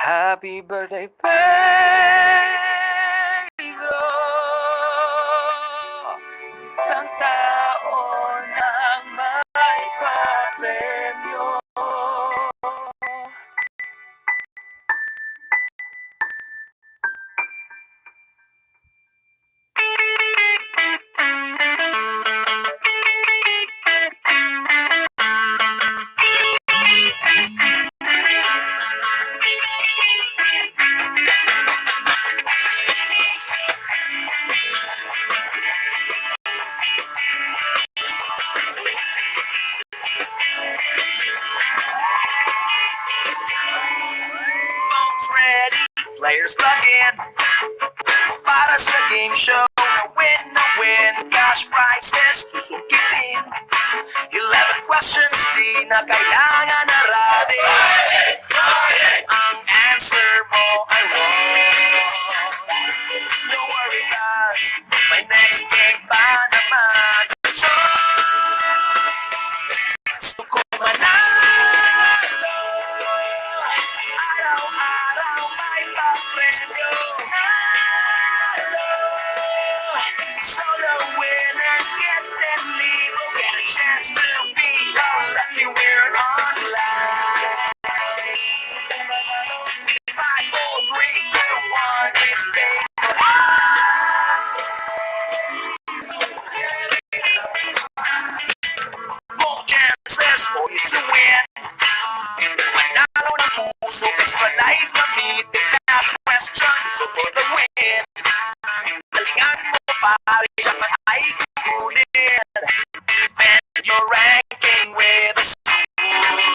Happy birthday, Paydro! Isang taon ang may papremyo. Ready, players log in para sa game show na win cash prizes susukitin 11 questions di na kailangan aralin ang answer mo ay wrong. Don't worry guys, may next game pa naman. Gusto ko manalo, araw-araw may papremyo. Solo winners get them libo, get a chance to be a lucky winner online. 5, 4, 3, 2, 1, it's day. More chances for you to win. Manalo ng puso, extra life kami. The last question, go for the win. Galingan mo pare, jackpot ay kukunin. Defend your ranking with a school.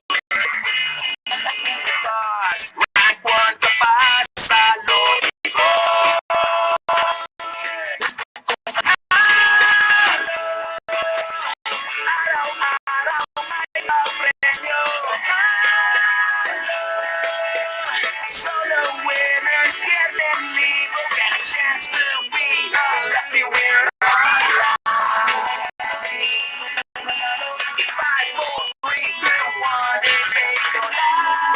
Boss, rank 1 ka pa sa lobby mo. Araw-araw may papremyo. Solo winners get them libo, get a chance to be a lucky winner online. 5, 4, 3, 2, 1, it's take your life.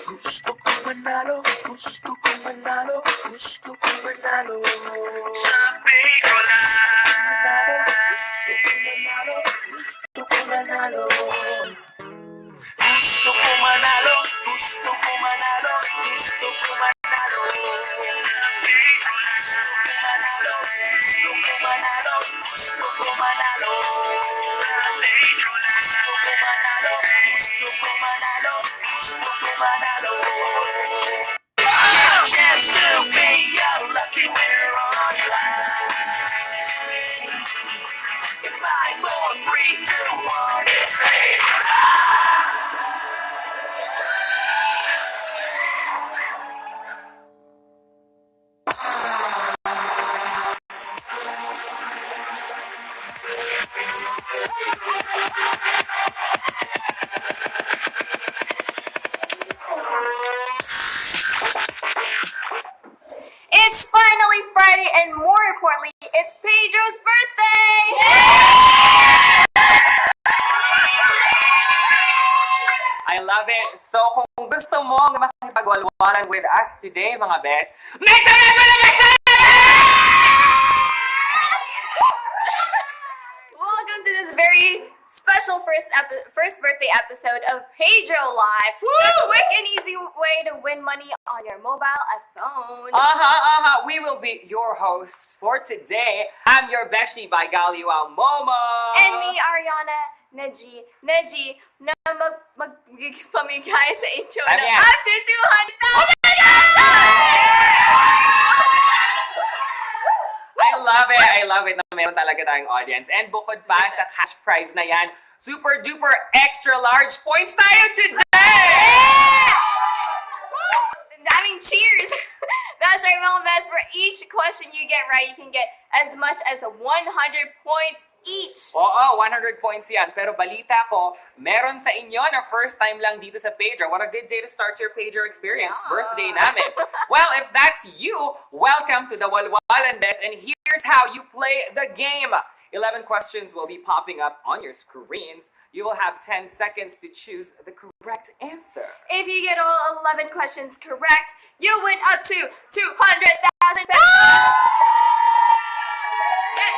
Gusto ko manalo, gusto ko manalo, gusto ko manalo. Sa Paydro lang. Gusto ko manalo, gusto ko manalo. Gusto ko manalo, gusto ko manalo, gusto ko manalo. Gusto ko manalo, gusto ko manalo, gusto ko manalo. Gusto ko manalo, gusto ko manalo, gusto ko manalo. Chance to be a lucky winner online. 5, 4, 3, 2, 1, it's Paydro. It's finally Friday, and more importantly, it's Paydro's birthday! I love it. So kung gusto mo makipagwalwalan with us today, mga best, make some noise for the best! Welcome to this very special first birthday episode of Paydro Live, the quick and easy way to win money on your mobile phone. We will be your hosts for today. I'm your Beshi by Galiwang Momo. And me, Ariana Neji, na magpamigay sa inyo ng up to 200,000! I love it na meron talaga tayong audience. And bukod pa sa cash prize na yan, super duper extra large points tayo today! I mean, cheers! That's right, mga best. For each question you get right, you can get as much as 100 points each. Oo, 100 points yan. Pero balita ko, meron sa inyo na first time lang dito sa Paydro. What a good day to start your Paydro experience. Yeah. Birthday namin. Well, if that's you, welcome to the Walwalan Bets. And here's how you play the game. 11 questions will be popping up on your screens. You will have 10 seconds to choose the correct answer. If you get all 11 questions correct, you win up to 200,000 pesos. Yes.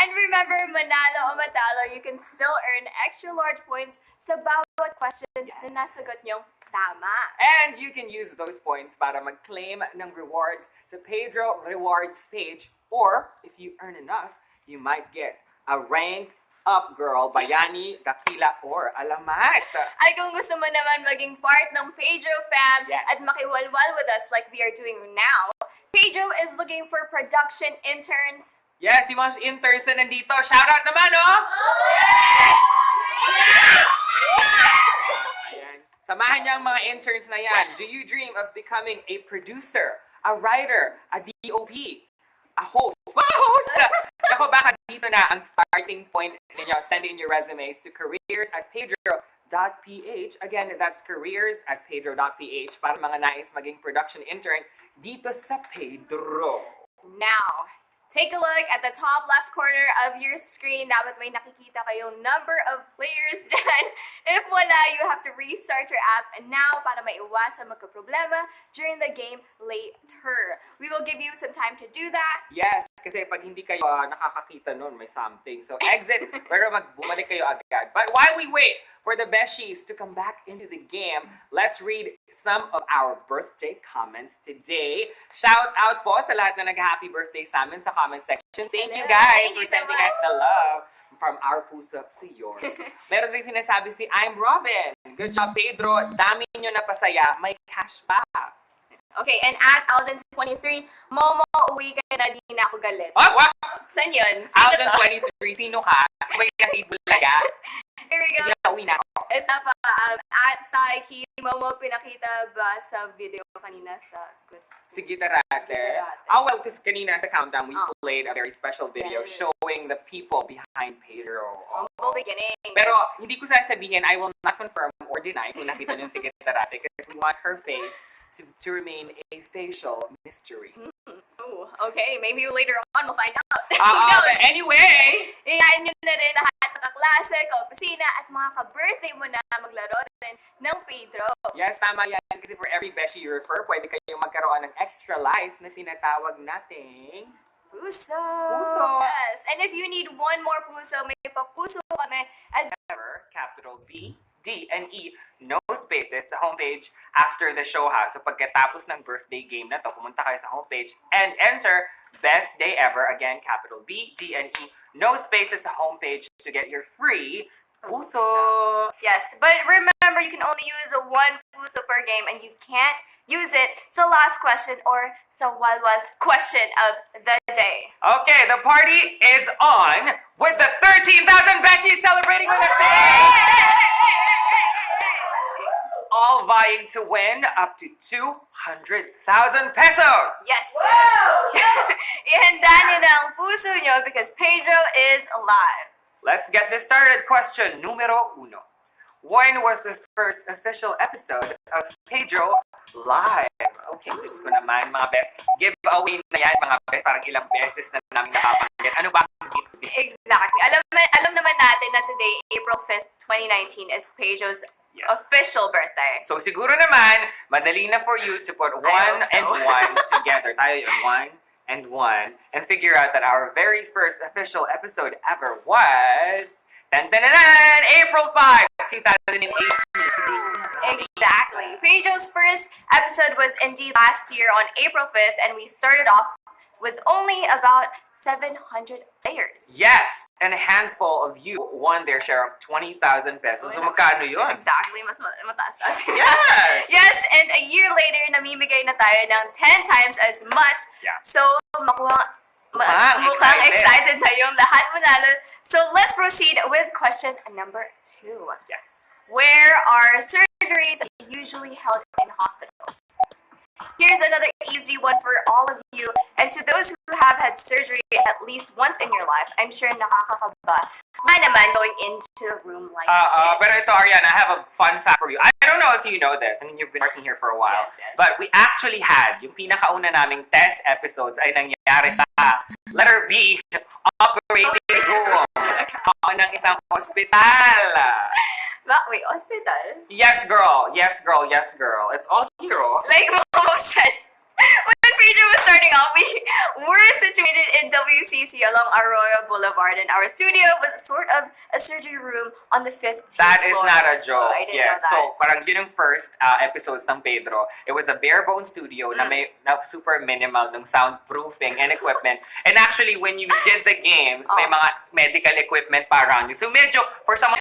And remember, manalo o matalo, you can still earn extra large points sa bawat question na nasagot nyong tama. And you can use those points para mag-claim ng rewards sa Paydro Rewards page. Or, if you earn enough, you might get a rank up girl, bayani, dakila, or alamat. At kung gusto mo naman maging part ng Paydro fam Yes. at makiwalwal with us like we are doing now, Paydro is looking for production interns. Yes, yung mga interns na nandito, shoutout naman, oh! Ayan. Samahan niyo ang mga interns na yan. Do you dream of becoming a producer, a writer, a DOP, a host? Mga host! Naku, baka dito na ang starting point ninyo. Send in your resumes to careers@paydro.ph. Again, that's careers@paydro.ph para mga nais maging production intern dito sa Paydro. Now, take a look at the top left corner of your screen. Dapat may nakikita kayong number of players dyan. If wala, you have to restart your app now para maiwasan magkaproblema during the game later. We will give you some time to do that. Yes, kasi pag hindi kayo nakakakita nun, may something. So exit, pero bumalik kayo agad. But while we wait for the beshies to come back into the game, let's read some of our birthday comments today. Shout out po sa lahat na nag-happy birthday sa amin sa comment section. Thank you Hello. guys Thank for you so sending us much. the love from our puso to yours. Meron rin sinasabi si I'm Robin. Good job, Pedro. Dami nyo na pasaya. May cash pa. Okay, and at Alden23, Momo, uwi ka na, di na ako galit. Oh, what? Saan yun? Sino Alden to? 23, sino ka? May kasi bulaga. Here we go. Sige na, uwi na ako. Isa pa, at Saiki, Momo, pinakita ba sa video kanina sa... Si Gitarate. Gitarate. Oh, well, because kanina sa countdown, we Oh. played a very special video Yes. showing the people behind Paydro. Humble beginning. Pero hindi ko sasabihin, I will not confirm or deny kung nakita niyo si Gitarate because we want her face to remain a facial mystery. Ooh, okay, maybe later on we'll find out. Who But knows? anyway, Iyain nyo na rin lahat ng kaklase, kaopisina, at mga ka-birthday mo na maglaro rin ng Paydro. yes, tama yan. Kasi for every beshi you refer, pwede kayong magkaroon ng extra life na tinatawag nating... Puso! Puso. Yes, and if you need one more puso, may papuso kami as Ever, capital B, D, and E, no spaces sa homepage after the show ha. So pagkatapos ng birthday game na to, pumunta kayo sa homepage and enter Best Day Ever, again, capital B, D, and E, no spaces sa homepage to get your free puso. Yes, but remember, you can only use one puso per game and you can't use it sa last question or sa walwal question of the day. Okay, the party is on with the 13,000 beshies celebrating with us. All vying to win up to 200,000 pesos. Yes! Ihanda niyo na ang puso niyo because Paydro is alive. Let's get this started. Question numero uno. When was the first official episode of Paydro Live? Okay, Diyos ko naman, mga best. Giveaway na yan, mga best. Parang ilang beses na namin nakapanggit. Ano ba? Exactly. Alam naman natin na today, April 5th, 2019 is Paydro's Yes. official birthday. So siguro naman, madali na for you to put one hope so. and one together. Tayo yung one and figure out that our very first official episode ever was April 5, 2018 to be Exactly. Paydro's first episode was indeed last year on April 5th, and we started off with only about 700 players. Yes, and a handful of you won their share of 20,000 pesos. So magkano yun? Exactly, mas mataas-taas. Yes! Yes, and a year later, namimigay na tayo ng 10 times as much. Yeah. So, mukhang Mukhang excited na yung lahat manalo. So, let's proceed with question number 2. Yes. Where are surgeries usually held in hospitals? Here's another easy one for all of you. And to those who have had surgery at least once in your life, I'm sure nakakakaba. Why naman going into a room like this? Pero ito, Ariana, I have a fun fact for you. I don't know if you know this. I mean, you've been working here for a while. Yes, yes. But we actually had, yung pinakauna naming test episodes ay nangyari sa letter B, operating room. Ng isang ospital. Wait, hospital? Yes, girl. Yes, girl. Yes, girl. It's all here. Like Momo said, when Paydro was starting off, we were situated in WCC along Arroyo Boulevard, and our studio was sort of a surgery room on the 15th That is floor. not a joke. I didn't Yes. know that. So, parang yun yung first episodes ng Paydro. It was a bare bone studio na may na super minimal ng soundproofing and equipment. And actually, when you did the games, may mga medical equipment pa around you. So, medyo, for someone,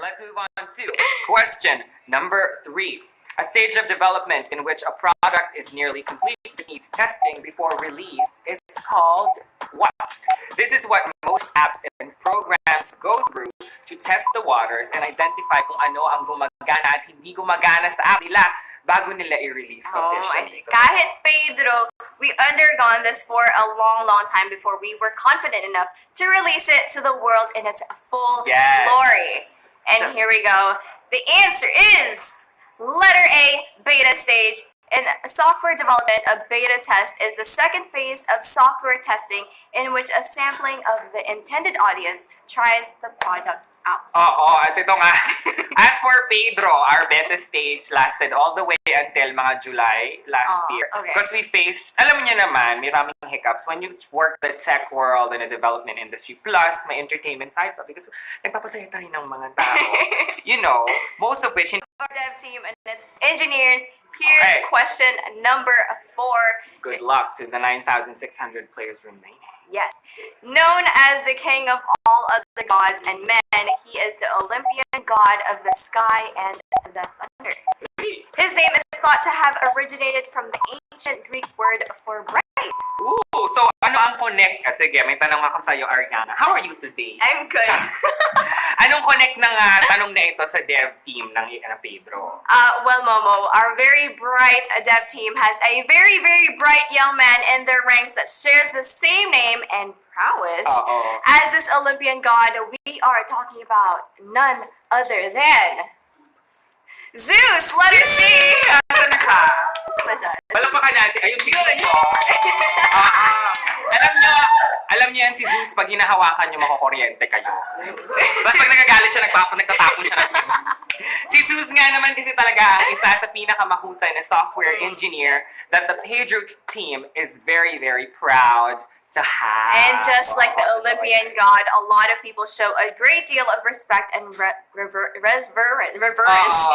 let's move on to question number 3. A stage of development in which a product is nearly complete but needs testing before release is called what? This is what most apps and programs go through to test the waters and identify kung ano ang gumagana at hindi gumagana sa app nila bago nila i-release officially. Kahit Paydro, we undergone this for a long time before we were confident enough to release it to the world in its full glory. And here we go. The answer is letter A, beta stage. In software development, a beta test is the second phase of software testing in which a sampling of the intended audience tries the product out. At ito nga. As for Paydro, our beta stage lasted all the way until mga July last year. Okay. Because we faced, alam niyo naman, may maraming hiccups when you work the tech world and the development industry. Plus, may entertainment side pa. Because nagpapasaya tayo ng mga tao. You know, most of which... Our dev team and its engineers. Here's question number 4. Good luck to the 9,600 players remaining. Yes. Known as the king of all other gods and men, he is the Olympian god of the sky and the thunder. His name is thought to have originated from the ancient Greek word for bright. Ooh, so ano ang connect? At sige, may tanong ako sa'yo, Ariana. How are you today? I'm good. Anong connect ng tanong na ito sa dev team ng Paydro? Well, Momo, our very bright dev team has a very bright young man in their ranks that shares the same name and prowess as this Olympian god. We are talking about none other than Zeus, letter C! Ano na siya? Special. Palakpakan natin. Ayun, si Zeus. Alam niyo yan si Zeus, pag hinahawakan niyo, makukuryente kayo. Tapos pag nagagalit siya, nagtatapon siya ng Si Zeus nga naman kasi talaga ang isa sa pinakamahusay na software engineer that the Paydro team is very proud to have. And just like the Olympian god, a lot of people show a great deal of respect and reverence.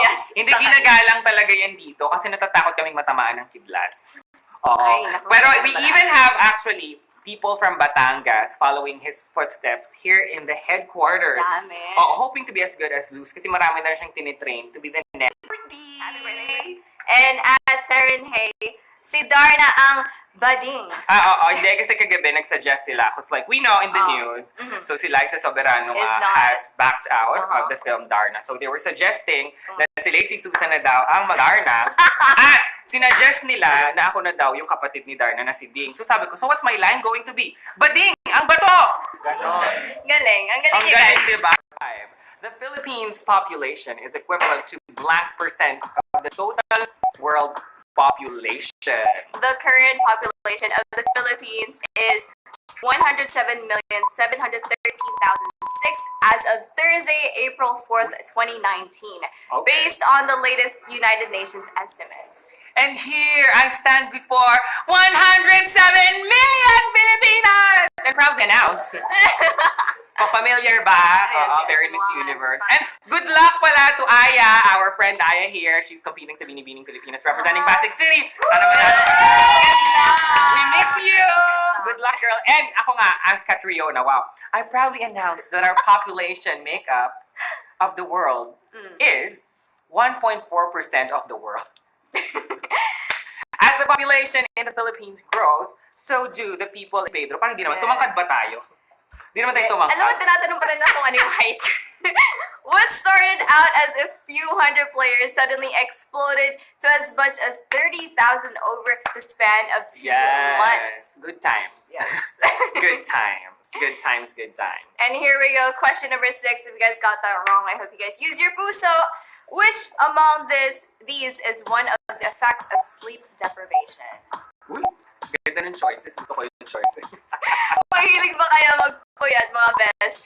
Yes. Hindi ginagalang talaga yan dito kasi natatakot kaming matamaan ng kidlat. Ay, naku, Pero naku, we naku. even have actually people from Batangas following his footsteps here in the headquarters. Dami. Hoping to be as good as Zeus kasi marami na rin siyang tinitrain to be the next. Happy birthday. And at Serenhay, si Darna ang bading. Hindi kasi kagabi nagsuggest sila because like we know in the news, so si Liza Soberano Is not- has backed out of the film Darna. So they were suggesting na si Lacey Susan na daw ang mag-Darna at sinuggest nila na ako na daw yung kapatid ni Darna na si Ding. So sabi ko, so what's my line going to be? Bading! Ang bato! Ganon. Galing. Ang galing Ang niyo, galing, guys. diba? The Philippines population is equivalent to blank percent of the total world population. The current population of the Philippines is 107,713,006 as of Thursday, April 4th, 2019, Okay. based on the latest United Nations estimates. And here I stand before 107 million Filipinas! And proud to announce. Familiar ba? Yes, Very yes, Miss wow. Universe. And good luck pala to Aya, our friend Aya here. She's competing sa Binibining Pilipinas representing Pasig City. Sana manalo. We miss you! Good luck, girl. And ako nga, as Catriona, wow. I proudly announce that our population makeup of the world is 1.4% of the world. As the population in the Philippines grows, so do the people in Paydro. Parang di naman, tumangkad ba tayo? Di naman tayo tumangkad. Alam mo, tinatanong pa rin ako kung ano yung height. What started out as a few hundred players suddenly exploded to as much as 30,000 over the span of 2 months. Good times. Yes. Good times. Good times, good times. And here we go, question number 6. If you guys got that wrong, I hope you guys use your puso. Which among these is one of the effects of sleep deprivation? Uy, ganda ng choices. Gusto ko yung choices. Mahilig ba kaya magpuyat, mga best?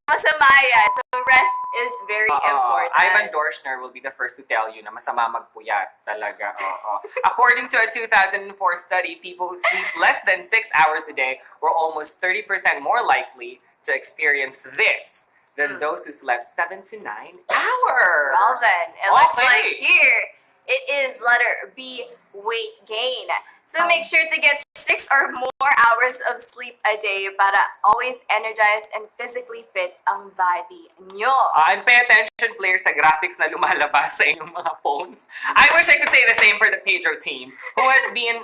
Masama yan. So rest is very important. Ivan Dorschner will be the first to tell you na masama magpuyat talaga. According to a 2004 study, people who sleep less than 6 hours a day were almost 30% more likely to experience this than those who slept 7 to 9 hours. Well then, it looks Okay. like here, it is letter B, weight gain. So make sure to get 6 or more hours of sleep a day para always energized and physically fit ang body nyo. And pay attention, players, sa graphics na lumalabas sa inyong mga phones. I wish I could say the same for the Paydro team, who has been,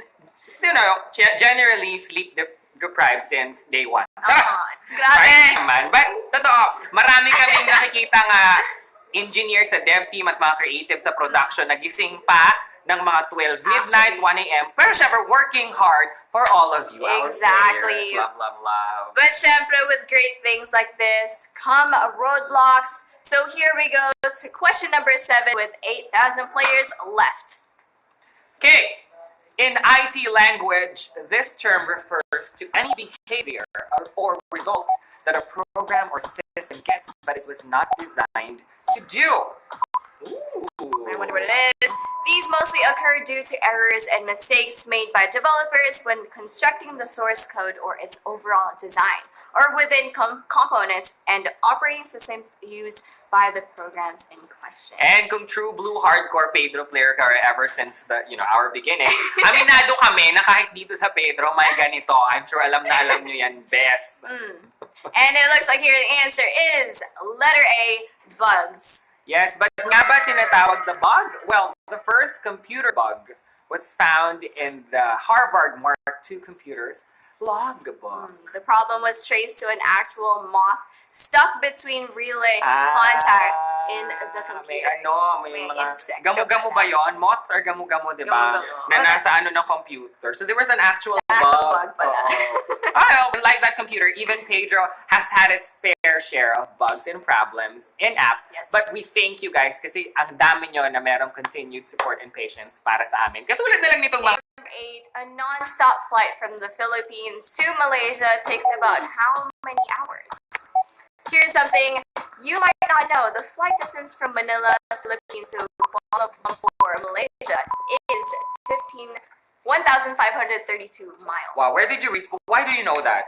generally sleep-deprived since day 1. Grabe! Right naman. But, totoo, marami kaming nakikita nga engineer sa dev team at mga creative sa production, nagising pa ng mga 12 midnight, 1 a.m. Pero syempre, working hard for all of you. Exactly. Love, love, love. But syempre, with great things like this come roadblocks. So here we go to question number 7 with 8,000 players left. Okay. In IT language, this term refers to any behavior or result that a program or system gets, but it was not designed to do. I wonder what it is. These mostly occur due to errors and mistakes made by developers when constructing the source code or its overall design, or within components and operating systems used by the programs in question. And kung true blue hardcore Paydro player ka ever since our beginning, aminado kami na kahit dito sa Paydro may ganito. I'm sure alam na alam nyo yan best. And it looks like here the answer is letter A, bugs. Yes, but nga ba tinatawag the bug? Well, the first computer bug was found in the Harvard Mark II computers logbook. The problem was traced to an actual moth stuck between relay contacts in the computer. May mga insect. gamu-gamu ba yon? Moths are gamu-gamu, di ba? Gamu-gamu. Na nasa ng computer. So there was an actual bug pala. But like that computer, even Paydro has had its fair share of bugs and problems in app. Yes. But we thank you guys kasi ang dami nyo na merong continued support and patience para sa amin. Katulad na lang nitong mga 8, a non-stop flight from the Philippines to Malaysia takes about how many hours? Here's something you might not know. The flight distance from Manila, Philippines to Kuala Lumpur, Malaysia is 1,532 miles. wow, where did you reach? Why do you know that?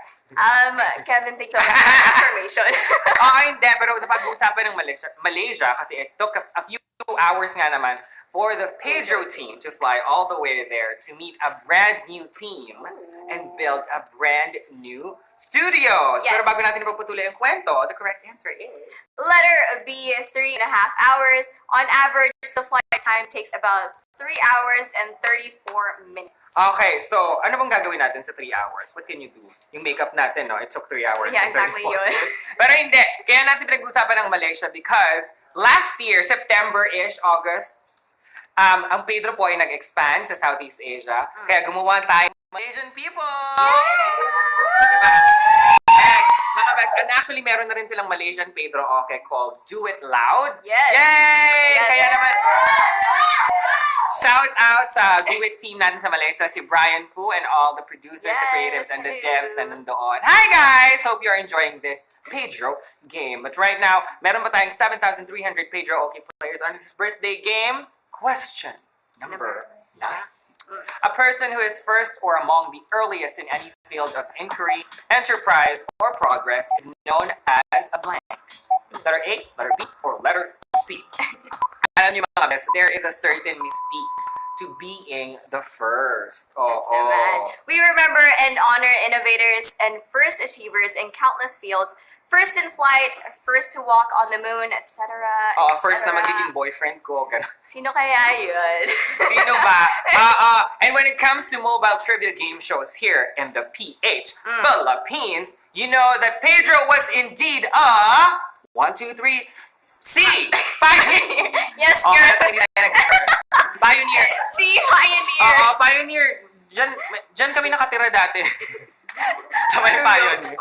Kevin, TikTok information. Hindi. Pero napag-uusapan ng Malaysia kasi it took a few hours nga naman for the Paydro team to fly all the way there to meet a brand new team and build a brand new studio. Yes. Pero bago natin ipagpatuloy ang kwento, the correct answer is Letter B, 3.5 hours. On average, the flight time takes about 3 hours and 34 minutes. Okay, so ano bang gagawin natin sa 3 hours? What can you do? Yung makeup natin, no? It took 3 hours. Yeah, and exactly 34 yun. minutes. Pero hindi. Kaya natin pinag-usapan ng Malaysia because last year, September-ish, August, ang Paydro po ay nag-expand sa Southeast Asia. Kaya gumawa tayo ng Malaysian people! Diba? Yes, mga best. And actually, meron na rin silang Malaysian Paydro called Do It Loud. Yes. Yay! Yes. Kaya naman, shout out sa Do It team natin sa Malaysia, si Brian Fu and all the producers, the creatives, and the devs na nandoon. Hi guys! Hope you're enjoying this Paydro game. But right now, meron pa tayong 7,300 Paydro OK players on this birthday game. Question number 9. A person who is first or among the earliest in any field of inquiry, enterprise, or progress is known as a blank. Letter A, letter B, or letter C. Alam niyo mga best, there is a certain mystique to being the first. Yes, naman. We remember and honor innovators and first achievers in countless fields. First in flight, first to walk on the moon, etc. First na magiging boyfriend ko. Ganun. Sino kaya yun? Sino ba? And when it comes to mobile trivia game shows here in the PH Philippines, you know that Paydro was indeed a 1, 2, 3 C! Pioneer! Yes, Oh, girl. kaya hindi tayo nag-first. Pioneer. C, pioneer. Oo, pioneer. Diyan kami nakatira dati. Sa may pioneer.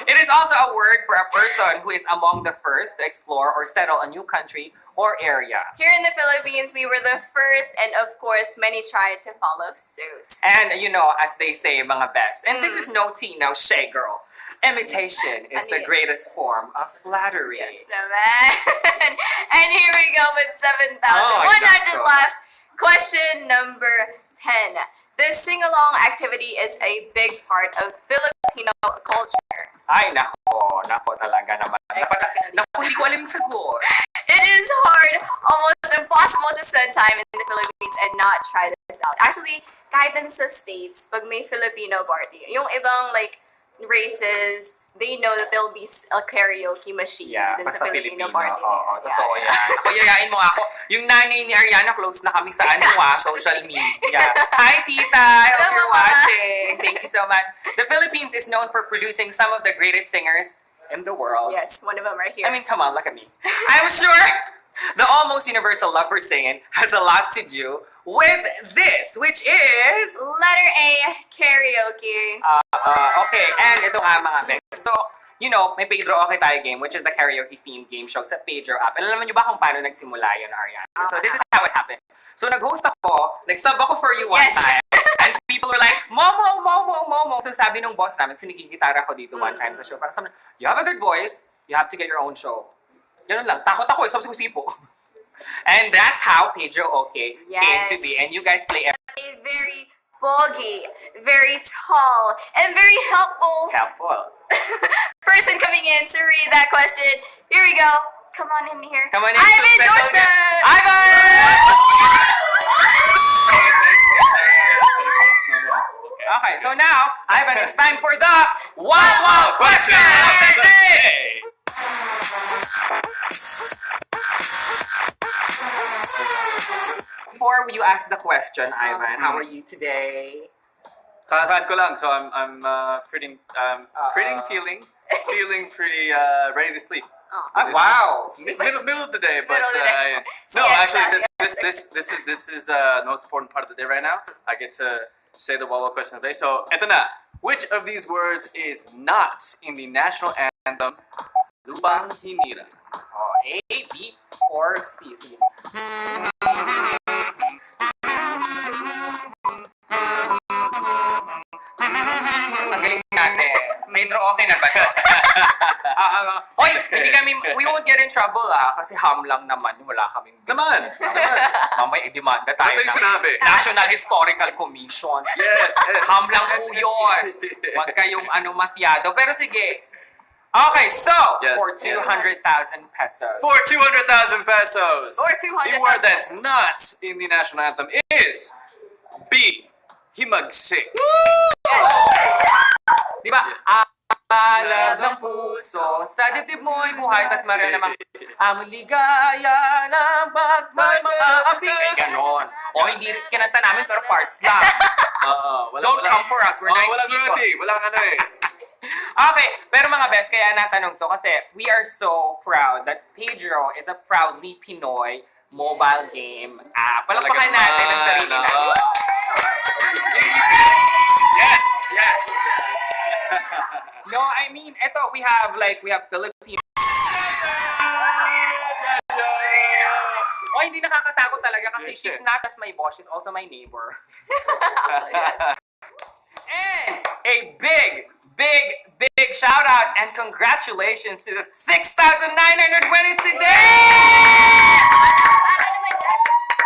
It is also a word for a person who is among the first to explore or settle a new country or area. Here in the Philippines, we were the first, and of course, many tried to follow suit. And you know, as they say, mga best. And this is no tea, no shade, girl. Imitation is the greatest form of flattery. Yes, naman. And here we go with 7,100 nako. left. Question number 10. This sing-along activity is a big part of Filipino culture. Ay, nako talaga naman. Naku, hindi ko alam yung sagot. It is hard, almost impossible to spend time in the Philippines and not try this out. Actually, kahit din sa States, pag may Filipino party, yung ibang like races, they know that there'll be a karaoke machine din sa basta Filipino Pilipino. party. Oo, totoo yan. Ako, yayain mo nga ako. Yung nanay ni Ariana, close na kami sa social media. Hi, tita! I hope Hello, you're Mama. watching. Thank you so much. The Philippines is known for producing some of the greatest singers in the world. Yes, one of them right here. I mean, come on, look at me. I'm sure the almost universal love for singing has a lot to do with this, which is... Letter A, karaoke. Okay, and ito nga mga best. So, you know, may Paydro Okay Tayo game, which is the karaoke themed game show sa Paydro app. And alam niyo ba kung paano nagsimula yun, Ariana? So, this is how it happened. So, nag-host ako, nag-sub ako for you one Yes. time. And people were like, Momo. So, sabi nung boss namin, siniging gitara ko dito one time sa show. Parang sabi, you have a good voice, you have to get your own show. Ganun lang. Takot ako sabi ko sipo. And that's how Paydro Okay came to be. And you guys play A very boggy, very tall, and very helpful person coming in to read that question. Here we go. Come on in here. Come on in. Ivan so special Joshua. guest. Ivan! Okay, so now, Ivan, it's time for the Wow question of the day! Before you ask the question, Ivan, how are you today? Kakakain ko lang, so I'm feeling pretty ready to sleep. Oh, wow! Middle of the day, but Middle of the day. no, Siesta, actually siesta. this is the most important part of the day right now. I get to say the Wawa question of the day. So, eto na. Which of these words is not in the national anthem? Lubang Hinira. Oh, A, B, or C? Sige. Ang galing natin. Paydro Okay na ba to? Hoy, we won't get in trouble kasi ham lang naman, wala kaming... Naman! Mamay, demanda tayo Ano yung sinabi? National Historical Commission. Yes. Ham lang po yun. Huwag kayong masyado. Pero sige. Okay, so, Yes, for yes. 200,000 pesos. For 200,000 pesos. Or 200,000 The word that's not in the national anthem is B. Himagsik. Di ba? Alab ng puso, sa dibdib mo'y buhay, tas Maria naman, among ligaya ng bagmay mga api. Ay, ganon. O, hindi rin kinanta namin, pero parts lang. Don't come for us, we're nice walang people. royalty, walang ano eh. Okay, pero mga best, kaya natanong to kasi we are so proud that Paydro is a proudly Pinoy mobile game app. Palakpakan natin ang sarili natin. Yes! No, I mean, we have Philippine. Oh, hindi nakakatakot talaga kasi she's not just my boss, she's also my neighbor. And a big shout out and congratulations to the 6,900 winners today!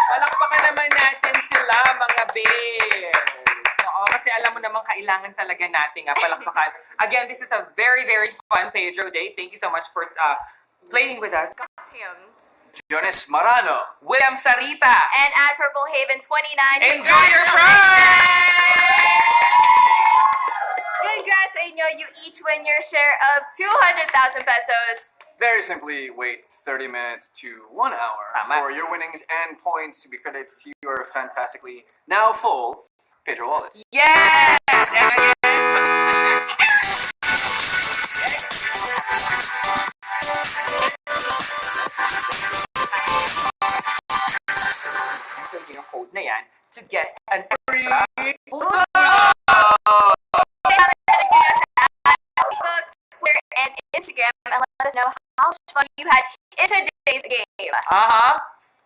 Palakpakan naman natin sila, mga babes. Oo, kasi alam mo naman kailangan talaga natin palakpakan. Again, this is a very, very fun Paydro Day. Thank you so much for playing with us. Teams. Jonas Marano. William Sarita. And at Purple Haven 29. Enjoy your prize! Congrats sa inyo. You each win your share of 200,000 pesos. Very simply, wait 30 minutes to 1 hour Tama. for your winnings and points to be credited to your fantastically now full Paydro wallet. Yes! And again, to get an extra puso. Facebook, Twitter, and Instagram, and let us know how much fun you had in today's game.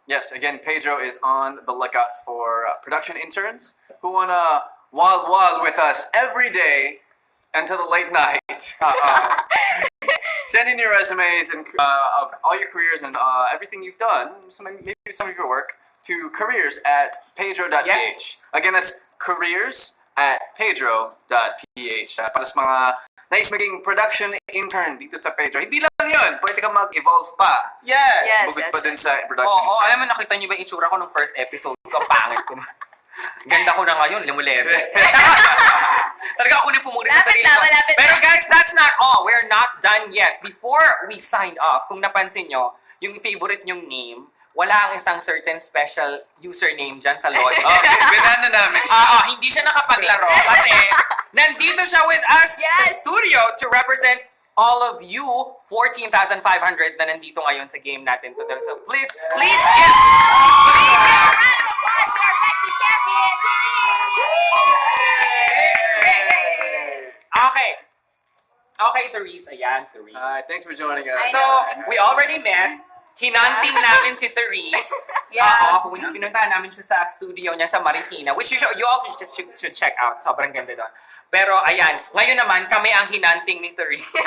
Yes, again, Pedro is on the lookout for production interns who want to wild with us every day until the late night. Send in your resumes and of all your careers and everything you've done, maybe some of your work, to careers@paydro.ph. Yes. Again, that's careers@paydro.ph. Para sa mga nais maging production intern dito sa Paydro. Hindi lang yun, pwede ka mag-evolve pa. Yes. Yes. Bukod pa dun sa production Oo, intern. alam mo, nakita niyo ba yung itsura ko nung first episode ko? Pangit ko na. Ganda ko na ngayon, limulere. Talaga ako na pumuli sa sarili ko. Malapit na. Pero guys, that's not all. We're not done yet. Before we signed off, kung napansin nyo, yung favorite nyong name, wala ang isang certain special username dyan sa Lodi. Okay, binana namin siya. Hindi siya nakapaglaro kasi nandito siya with us sa Yes. studio to represent all of you 14,500 na nandito ngayon sa game natin today. So please give Okay, Therese. Ayan, Therese. Hi, thanks for joining us. So, we already met. Hinanting namin si Therese. Yeah. Pinuntahan namin siya sa studio niya sa Marikina, which you also should check out. Sobrang ganda doon. Pero ayan, ngayon naman kami ang hinanting ni Therese.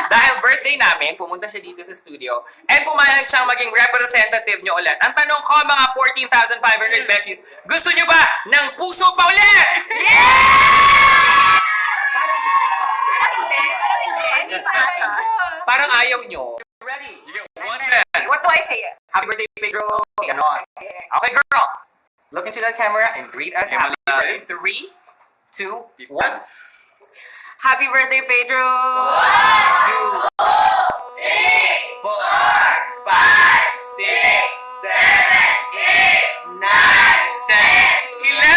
Dahil birthday namin, pumunta siya dito sa studio and pumayag siyang maging representative niyo ulit. Ang tanong ko, mga 14,500 besties, gusto niyo ba ng puso pa ulit? Parang ayaw niyo. Ready? You get one chance. What do I say? Happy birthday, Pedro. Ganon. Okay, girl. Look into the camera and greet us. Happy birthday. 3, 2, 1. Happy birthday, Pedro! 2, 4, 5, 6, 7, 8, 9, 10, 11.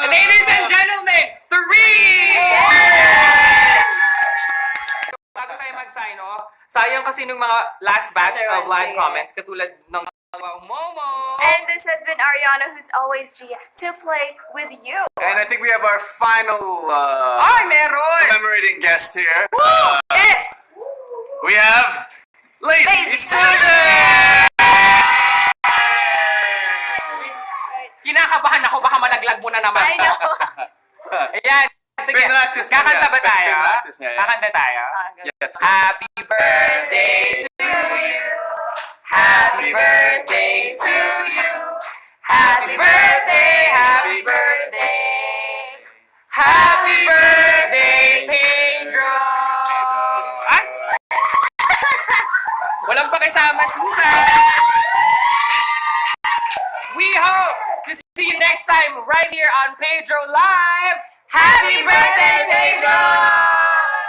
Ladies and gentlemen, 3! Bago tayo mag-sign off, sayang kasi nung mga last batch of live comments, katulad ng Momo. And this has been Ariana, who's always G to play with you. And I think we have our final Ay, meron! commemorating guest here. Yes! We have Lazy Lazy Susan! Kinakabahan ako, baka malaglag mo na naman. I know. Ayan. Sige, Pinractice na kakanta yan. ba tayo? Pinractice niya yan. Kakanta tayo? Yes. Happy birthday to you. Happy birthday to you. Happy birthday, happy birthday. Happy birthday, Pedro. Ay! Walang pakisama, Susan. We hope to see you next time right here on Paydro Live. Happy birthday, Pedro!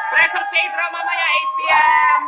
Presong Pedro mamaya 8 p.m.